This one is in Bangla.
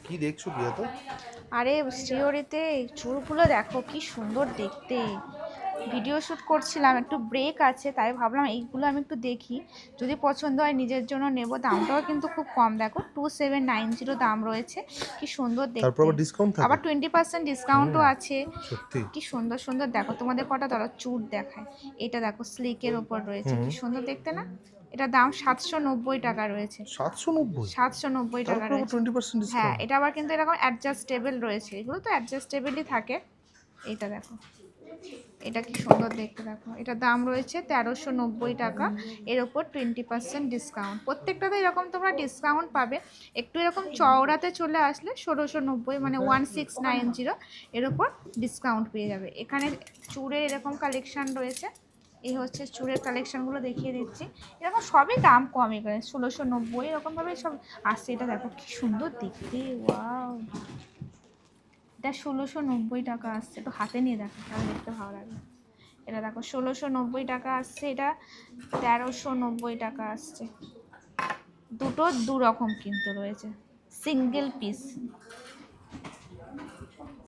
কি দেখছো প্রিয়া? তো আরে শ্রীহরিতে চুলগুলো দেখো কি সুন্দর দেখতে। ভিডিও শ্যুট করছিলাম, একটু ব্রেক আছে, তাই ভাবলাম এইগুলো আমি একটু দেখি, যদি পছন্দ হয় নিজের জন্য নেব। দামটাও কিন্তু খুব কম, দেখো 2790 দাম রয়েছে। কি সুন্দর তারপর দেখতে। আবার ডিসকাউন্ট থাকে? আবার 20% ডিসকাউন্টও আছে। সত্যি? কি সুন্দর সুন্দর দেখো, তোমাদের কটা ধরো চুট দেখায়। এটা দেখো স্লিকের ওপর রয়েছে, কি সুন্দর দেখতে না। এটা দাম 790 টাকা রয়েছে। 790? 790 তার টাকা উপর আবার রয়েছে। 20% হ্যাঁ, ডিসকাউন্ট? এটা আবার কিন্তু এরকম অ্যাডজাস্টেবল রয়েছে, এগুলো তো অ্যাডজাস্টেবলই থাকে। এইটা দেখো, এটা কি সুন্দর দেখতে দেখো। এটা দাম রয়েছে 1390 টাকা। এর ওপর 20% ডিসকাউন্ট। প্রত্যেকটাতে এরকম তোমরা ডিসকাউন্ট পাবে। একটু এরকম চওড়াতে চলে আসলে 1690, মানে 1690 এর ওপর ডিসকাউন্ট পেয়ে যাবে। এখানে চুড়ের এরকম কালেকশান রয়েছে। এই হচ্ছে চুড়ের কালেকশানগুলো দেখিয়ে দিচ্ছি। এরকম সবই দাম কম, এখানে 1690 এরকমভাবে সব আসছে। এটা দেখো কি সুন্দর দেখতে, ওয়াও। এটা 1690 টাকা আসছে, একটু হাতে নিয়ে দেখো তাহলে দেখতে ভালো লাগবে। এটা দেখো 1690 টাকা আসছে, এটা 1390 টাকা আসছে। দুটো দু রকম কিন্তু রয়েছে, সিঙ্গেল পিস।